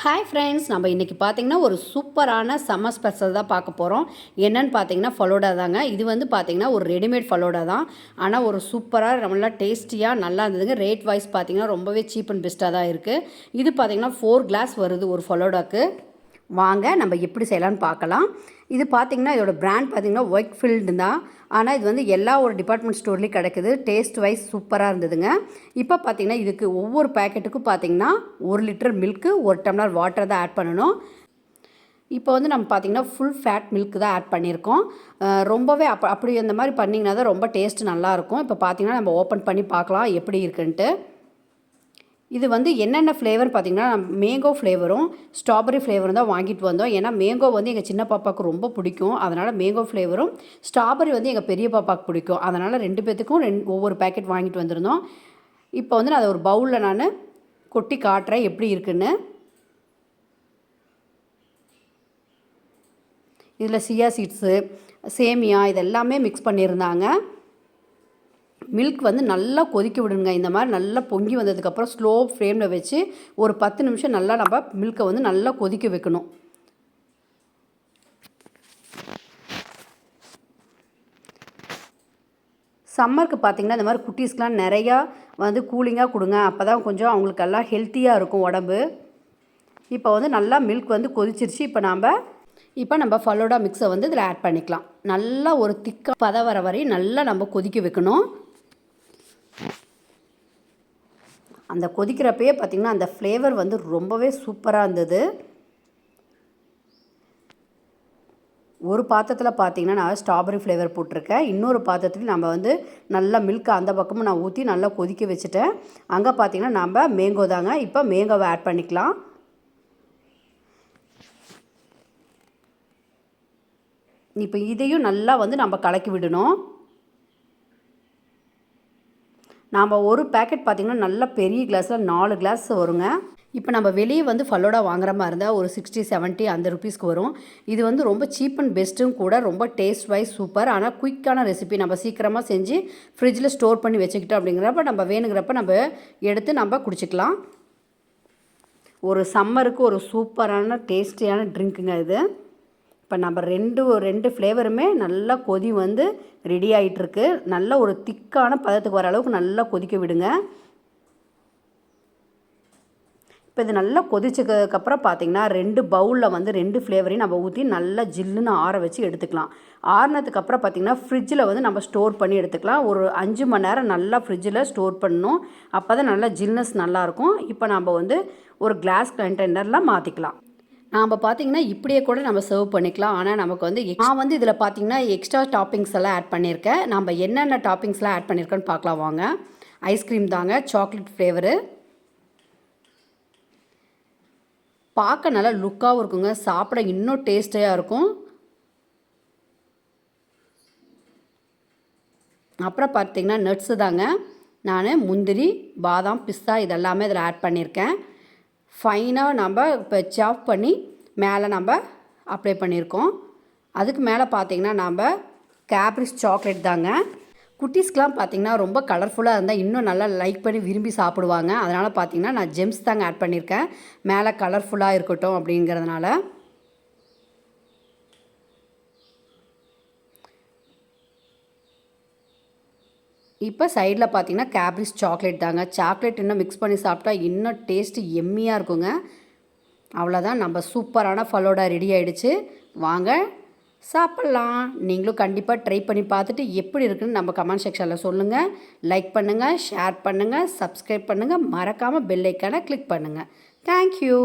Hi friends, நம்ம இன்றைக்கி பார்த்திங்கன்னா ஒரு சூப்பரான சம்மர் ஸ்பெஷல் தான் பார்க்க போகிறோம். என்னென்னு பார்த்தீங்கன்னா ஃபலூடா தாங்க. இது வந்து பார்த்திங்கன்னா ஒரு ரெடிமேட் ஃபலூடா தான். ஆனால் ஒரு சூப்பராக நல்லா டேஸ்டியாக நல்லா இருந்ததுங்க. ரேட் வைஸ் பார்த்திங்கன்னா ரொம்பவே சீப் அண்ட் பெஸ்ட்டாக தான் இருக்குது. இது பார்த்திங்கன்னா 4 கிளாஸ் வருது ஒரு ஃபலூடாக்கு. வாங்க நம்ம எப்படி செய்யலான்னு பார்க்கலாம். இது பார்த்திங்கன்னா இதோட பிராண்ட் பார்த்திங்கன்னா ஒயிட்ஃபீல்டு தான். ஆனால் இது வந்து எல்லா ஒரு டிபார்ட்மெண்ட் ஸ்டோர்லேயும் கிடைக்குது. டேஸ்ட் வைஸ் சூப்பராக இருந்ததுங்க. இப்போ பார்த்திங்கன்னா இதுக்கு ஒவ்வொரு பேக்கெட்டுக்கும் பார்த்திங்கன்னா 1 லிட்டர் மில்க்கு 1 டம்ளர் வாட்டர் தான் ஆட் பண்ணணும். இப்போ வந்து நம்ம பார்த்திங்கன்னா ஃபுல் ஃபேட் மில்க் தான் ஆட் பண்ணியிருக்கோம். ரொம்பவே அப்படி அந்த மாதிரி பண்ணிங்கன்னா தான் ரொம்ப டேஸ்ட்டு நல்லாயிருக்கும். இப்போ பார்த்திங்கன்னா நம்ம ஓப்பன் பண்ணி பார்க்கலாம் எப்படி இருக்குன்ட்டு. இது வந்து என்னென்ன ஃப்ளேவர் பார்த்திங்கன்னா மேங்கோ ஃப்ளேவரும் ஸ்ட்ராபெரி ஃப்ளேவரும் தான் வாங்கிட்டு வந்தோம். ஏன்னா மேங்கோ வந்து எங்கள் சின்ன பாப்பாவுக்கு ரொம்ப பிடிக்கும். அதனால் மேங்கோ ஃப்ளேவரும் ஸ்ட்ராபெரி வந்து எங்கள் பெரிய பாப்பாவுக்கு பிடிக்கும். அதனால் 2 பேர்த்துக்கும் ஒவ்வொரு பேக்கெட் வாங்கிட்டு வந்திருந்தோம். இப்போ வந்து நான் அதை ஒரு பவுலில் நான் கொட்டி காட்டுறேன் எப்படி இருக்குன்னு. இதில் சியா சீட்ஸு, சேமியா இதெல்லாமே மிக்ஸ் பண்ணியிருந்தாங்க. மில்க் வந்து நல்லா கொதிக்க விடுங்க. இந்த மாதிரி நல்லா பொங்கி வந்ததுக்கப்புறம் ஸ்லோ ஃப்ளேமில் வச்சு ஒரு 10 நிமிஷம் நல்லா நம்ம மில்க்கை வந்து நல்லா கொதிக்க வைக்கணும். சம்மருக்கு பார்த்திங்கன்னா இந்த மாதிரி குட்டீஸ்க்கெலாம் நிறையா வந்து கூலிங்காக கொடுங்க. அப்போ தான் கொஞ்சம் அவங்களுக்கெல்லாம் ஹெல்த்தியாக இருக்கும் உடம்பு. இப்போ வந்து நல்லா மில்க் வந்து கொதிச்சிருச்சு. இப்போ நம்ம ஃபலூடா மிக்ஸை வந்து இதில் ஆட் பண்ணிக்கலாம். நல்லா ஒரு திக்காக பதம் வர வரையும் நல்லா நம்ம கொதிக்க வைக்கணும். அந்த கொதிக்கிறப்பயே பார்த்திங்கன்னா அந்த ஃப்ளேவர் வந்து ரொம்பவே சூப்பராக இருந்தது. ஒரு பாத்திரத்தில் பார்த்திங்கன்னா நான் ஸ்ட்ராபெரி ஃப்ளேவர் போட்டிருக்கேன். இன்னொரு பாத்திரத்தில் நம்ம வந்து நல்லா மில்க் அந்த பக்கமும் நான் ஊற்றி நல்லா கொதிக்க வச்சுட்டேன். அங்கே பார்த்திங்கன்னா நம்ம மேங்கோ தாங்க. இப்போ மேங்கோவை ஆட் பண்ணிக்கலாம். இப்போ இதையும் நல்லா வந்து நம்ம கலக்கி விடணும். நாம் ஒரு பேக்கெட் பார்த்திங்கன்னா நல்ல பெரிய கிளாஸில் 4 கிளாஸ் வருங்க. இப்போ நம்ம வெளியே வந்து ஃபலூடா வாங்குற மாதிரி இருந்தால் ஒரு 60-70 அந்த ருபீஸ்க்கு வரும். இது வந்து ரொம்ப சீப் அண்ட் பெஸ்ட்டும் கூட, ரொம்ப டேஸ்ட் வைஸ் சூப்பர். ஆனால் குயிக்கான ரெசிபி, நம்ம சீக்கிரமாக செஞ்சு ஃப்ரிட்ஜில் ஸ்டோர் பண்ணி வச்சுக்கிட்டோம் அப்படிங்கிறப்ப நம்ம வேணுங்கிறப்ப நம்ம எடுத்து நம்ம குடிச்சிக்கலாம். ஒரு சம்மருக்கு ஒரு சூப்பரான டேஸ்டியான ட்ரிங்க்குங்க இது. இப்போ நம்ம ரெண்டு ஃப்ளேவருமே நல்லா கொதி வந்து ரெடி ஆகிட்டுருக்கு. நல்ல ஒரு திக்கான பதத்துக்கு வர அளவுக்கு நல்லா கொதிக்க விடுங்க. இப்போ இது நல்லா கொதிச்சதுக்கப்புறம் பார்த்திங்கன்னா 2 பவுலில் வந்து 2 ஃப்ளேவரையும் நம்ம ஊற்றி நல்லா ஜில்லுன்னு ஆற வச்சு எடுத்துக்கலாம். ஆறினதுக்கப்புறம் பார்த்திங்கன்னா ஃப்ரிட்ஜில் வந்து நம்ம ஸ்டோர் பண்ணி எடுத்துக்கலாம். ஒரு 5 மணி நேரம் நல்லா ஃப்ரிட்ஜில் ஸ்டோர் பண்ணணும். அப்போ தான் நல்லா ஜில்னஸ் நல்லாயிருக்கும். இப்போ நம்ம வந்து ஒரு கிளாஸ் கண்டெய்னரில் மாற்றிக்கலாம். நாம் பார்த்திங்கன்னா இப்படியே கூட நம்ம சர்வ் பண்ணிக்கலாம். ஆனால் நமக்கு வந்து நான் வந்து இதில் பார்த்திங்கன்னா எக்ஸ்ட்ரா டாப்பிங்ஸ் எல்லாம் ஆட் பண்ணியிருக்கேன். நம்ம என்னென்ன டாப்பிங்ஸ்லாம் ஆட் பண்ணியிருக்கேன்னு பார்க்கலாம் வாங்க. ஐஸ்கிரீம் தாங்க, சாக்லேட் ஃப்ளேவரு. பார்க்க நல்லா லுக்காகவும் இருக்குங்க. சாப்பிட இன்னும் டேஸ்டியாக இருக்கும். அப்புறம் பார்த்திங்கன்னா நட்ஸு தாங்க. நான் முந்திரி, பாதாம், பிஸ்தா இதெல்லாமே இதில் ஆட் பண்ணியிருக்கேன். ஃபைனாக நம்ம இப்போ சாப் பண்ணி மேலே நம்ம அப்ளை பண்ணியிருக்கோம். அதுக்கு மேலே பார்த்திங்கன்னா நம்ம கேப்ரிஸ் சாக்லேட் தாங்க. குட்டீஸ்க்கெலாம் பார்த்திங்கன்னா ரொம்ப கலர்ஃபுல்லாக இருந்தால் இன்னும் நல்லா லைக் பண்ணி விரும்பி சாப்பிடுவாங்க. அதனால் பார்த்திங்கன்னா நான் ஜெம்ஸ் தாங்க ஆட் பண்ணியிருக்கேன். மேலே கலர்ஃபுல்லாக இருக்கட்டும் அப்படிங்கிறதுனால. இப்போ சைடில் பார்த்திங்கன்னா கேப்ரிஸ் சாக்லேட் தாங்க. சாக்லேட் இன்னும் மிக்ஸ் பண்ணி சாப்பிட்டா இன்னும் டேஸ்ட்டு எம்மியாக இருக்குங்க. அவ்வளோதான், நம்ம சூப்பரான ஃபலூடா ரெடி ஆகிடுச்சு. வாங்க சாப்பிட்லாம். நீங்களும் கண்டிப்பாக ட்ரை பண்ணி பார்த்துட்டு எப்படி இருக்குன்னு நம்ம கமெண்ட் செக்ஷனில் சொல்லுங்கள். லைக் பண்ணுங்கள், ஷேர் பண்ணுங்கள், சப்ஸ்கிரைப் பண்ணுங்கள், மறக்காமல் பெல் ஐக்கானை கிளிக் பண்ணுங்கள். தேங்க்யூ.